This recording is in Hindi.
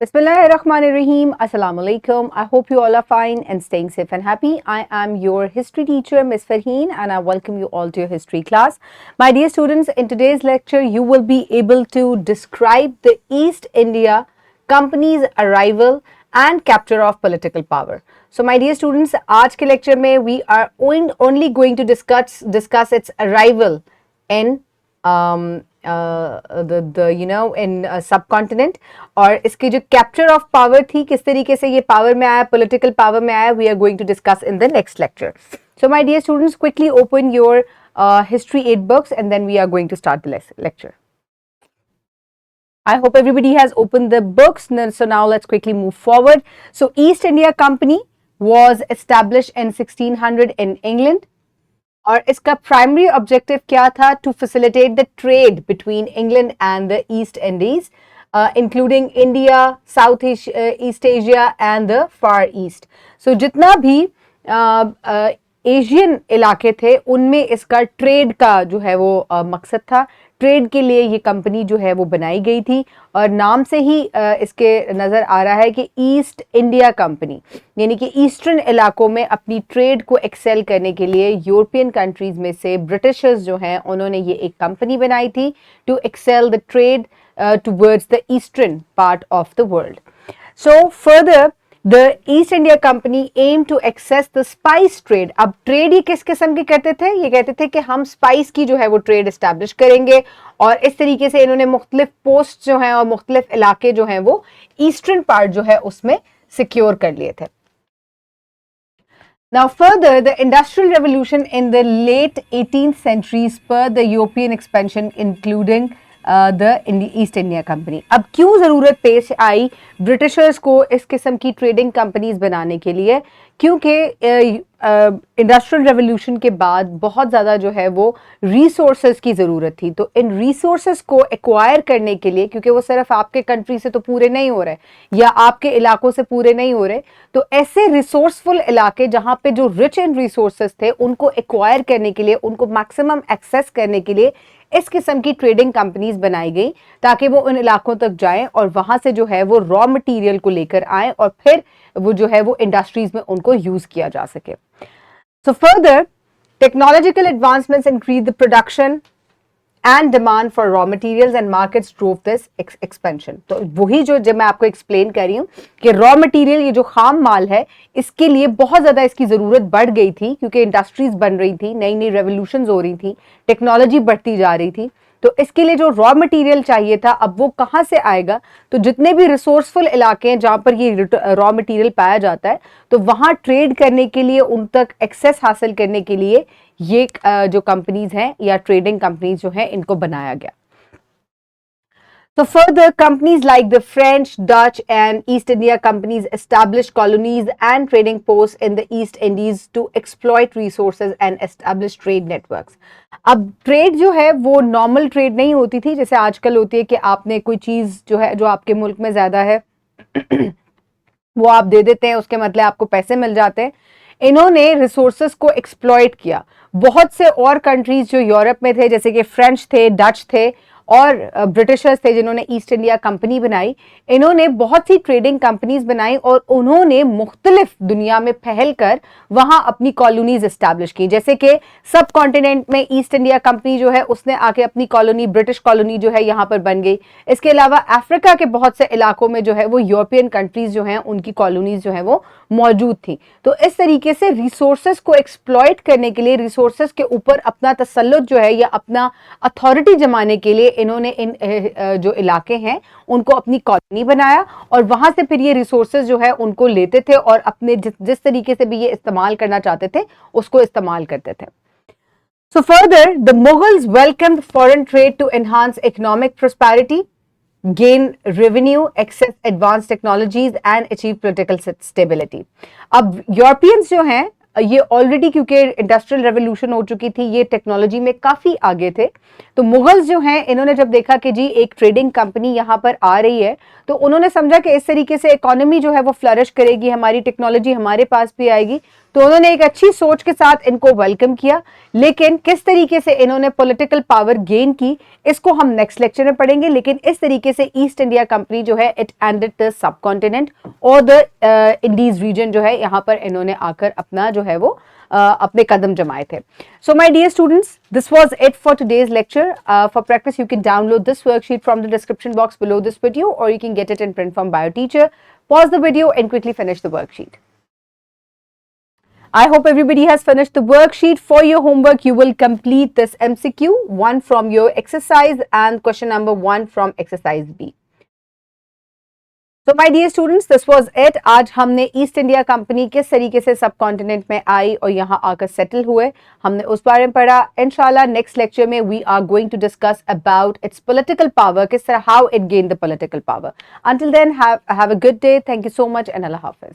Bismillahirrahmanirrahim. Assalamu alaikum. I hope you all are fine and staying safe and happy. I am your history teacher, Miss Farheen, and I welcome you all to your history class. My dear students, in today's lecture, you will be able to describe the East India Company's arrival and capture of political power. So, my dear students, आज के lecture में we are only going to discuss its arrival in in subcontinent और इसकी जो कैप्चर ऑफ पावर थी, किस तरीके से ये पावर में आया, पॉलिटिकल पावर में आया, we are going to discuss in the next lecture. So my dear students, quickly open your history 8 books and then we are going to start the lecture. I hope everybody has opened the books. So now let's quickly move forward. So East India Company was established in 1600 in England. और इसका प्राइमरी ऑब्जेक्टिव क्या था? To facilitate the trade between England and the East Indies, including India, South East Asia and the Far East. So जितना भी एशियन इलाके थे उनमें इसका ट्रेड का जो है वो मकसद था. ट्रेड के लिए ये कंपनी जो है वो बनाई गई थी और नाम से ही इसके नज़र आ रहा है कि ईस्ट इंडिया कंपनी, यानी कि ईस्टर्न इलाकों में अपनी ट्रेड को एक्सेल करने के लिए यूरोपियन कंट्रीज़ में से ब्रिटिशर्स जो हैं उन्होंने ये एक कंपनी बनाई थी to excel the trade towards the eastern part of the world. So further The East India Company aimed to access the spice trade. अब ट्रेड ये किस किस्म की करते थे? ये कहते थे कि हम स्पाइस की जो है वो ट्रेड एस्टैब्लिश करेंगे और इस तरीके से इन्होंने मुख्तलिफ पोस्ट जो हैं और मुख्तलिफ इलाके जो हैं वो ईस्टर्न पार्ट जो है उसमें सिक्योर कर लिए थे. Now further, the Industrial Revolution in the late 18th century spurred the European expansion, including the east India company. अब क्यों ज़रूरत पेश आई ब्रिटिशर्स को इस किस्म की ट्रेडिंग कंपनीज बनाने के लिए? क्योंकि इंडस्ट्रियल रेवोल्यूशन के बाद बहुत ज़्यादा जो है वो रिसोर्सेज की ज़रूरत थी. तो इन रिसोर्सेज को एक्वायर करने के लिए, क्योंकि वो सिर्फ आपके कंट्री से तो पूरे नहीं हो रहे या आपके इलाकों से पूरे नहीं हो रहे, तो ऐसे रिसोर्सफुल इलाके जहाँ पे जो रिच इन रिसोर्सेज थे उनको एक्वायर करने के लिए, उनको मैक्सिमम एक्सेस करने के लिए इस किस्म की ट्रेडिंग कंपनीज बनाई गई ताकि वो उन इलाकों तक जाएं और वहां से जो है वो रॉ मटेरियल को लेकर आए और फिर वो जो है वो इंडस्ट्रीज में उनको यूज किया जा सके. So further technological advancements increase the production and demand for raw materials and markets drove this expansion. तो वही जो जब मैं आपको एक्सप्लेन कर रही हूँ कि रॉ मटेरियल, ये जो खाम माल है, इसके लिए बहुत ज़्यादा इसकी ज़रूरत बढ़ गई थी क्योंकि इंडस्ट्रीज बन रही थी, नई नई रेवोल्यूशंस हो रही थी, टेक्नोलॉजी बढ़ती जा रही थी. तो इसके लिए जो रॉ मटेरियल चाहिए था, अब वो कहाँ से आएगा? तो जितने भी रिसोर्सफुल इलाके हैं जहाँ पर ये रॉ मटेरियल पाया जाता है, तो वहाँ ट्रेड करने के लिए, उन तक एक्सेस हासिल करने के लिए ये जो कंपनीज हैं या ट्रेडिंग कंपनीज जो हैं इनको बनाया गया. So further, companies like the French, Dutch and East India companies established colonies and trading posts in the East Indies to exploit resources and establish trade networks. अब ट्रेड जो है वो नॉर्मल ट्रेड नहीं होती थी जैसे आजकल होती है कि आपने कोई चीज़ जो है जो आपके मुल्क में ज़्यादा है वो आप दे देते हैं, उसके मतलब आपको पैसे मिल जाते हैं. इन्होंने रिसोर्सेज को एक्सप्लॉइट किया. बहुत से और कंट्रीज जो यूरोप में थे, जैसे कि फ्रेंच थे, डच थे और ब्रिटिशर्स थे जिन्होंने ईस्ट इंडिया कंपनी बनाई, इन्होंने बहुत सी ट्रेडिंग कंपनीज बनाई और उन्होंने मुख्तलिफ दुनिया में फैल कर वहाँ अपनी कॉलोनीज इस्टेब्लिश की. जैसे कि सब कॉन्टिनेंट में ईस्ट इंडिया कंपनी जो है उसने आके अपनी कॉलोनी, ब्रिटिश कॉलोनी जो है यहाँ पर बन गई. इसके अलावा अफ्रीका के बहुत से इलाकों में जो है वो यूरोपियन कंट्रीज जो हैं उनकी कॉलोनीज जो है वो मौजूद थी. तो इस तरीके से रिसोर्सेज को एक्सप्लॉइट करने के लिए, रिसोर्सेज के ऊपर अपना तसल्लुत जो है या अपना अथॉरिटी जमाने के लिए इन्होंने इन जो इलाके हैं उनको अपनी कॉलोनी बनाया और वहां से फिर ये रिसोर्सेज जो है उनको लेते थे और अपने जिस तरीके से भी ये इस्तेमाल करना चाहते थे उसको इस्तेमाल करते थे. So further, the Mughals welcomed foreign trade to enhance economic prosperity, gain revenue, access advanced technologies and achieve political stability. अब यूरोपियंस जो हैं ये ऑलरेडी, क्योंकि इंडस्ट्रियल रेवोल्यूशन हो चुकी थी, ये टेक्नोलॉजी में काफ़ी आगे थे, तो मुगल्स जो हैं इन्होंने जब देखा कि जी एक ट्रेडिंग कंपनी यहाँ पर आ रही है तो उन्होंने समझा कि इस तरीके से इकोनॉमी जो है वो फ्लरिश करेगी, हमारी टेक्नोलॉजी हमारे पास भी आएगी, तो उन्होंने एक अच्छी सोच के साथ इनको वेलकम किया, लेकिन किस तरीके से इन्होंने पॉलिटिकल पावर गेन की इसको हम नेक्स्ट लेक्चर में पढ़ेंगे। लेकिन इस तरीके से ईस्ट इंडिया कंपनी जो है it ended the sub continent और द इंडीज रीजन जो है यहाँ पर इन्होंने आकर अपना जो है वो अपने कदम जमाए थे। So my dear students, this was it for today's lecture. For practice, you can download this worksheet from the description box below this video, or you can get it in print from BioTeacher. Pause the video and quickly finish the worksheet. I hope everybody has finished the worksheet. For your homework, you will complete this MCQ, one from your exercise and question number 1 from exercise B. So my dear students, this was it. आज हमने ईस्ट इंडिया कंपनी किस तरीके से सब कॉन्टिनेंट में आई और यहाँ आकर सेटल हुए, हमने उस बारे में पढ़ा। इंशाल्लाह नेक्स्ट लेक्चर में we are going to discuss about its political power, किस तरह how it gain the political power. Until then have a good day, thank you so much and अल्लाह हाफिज।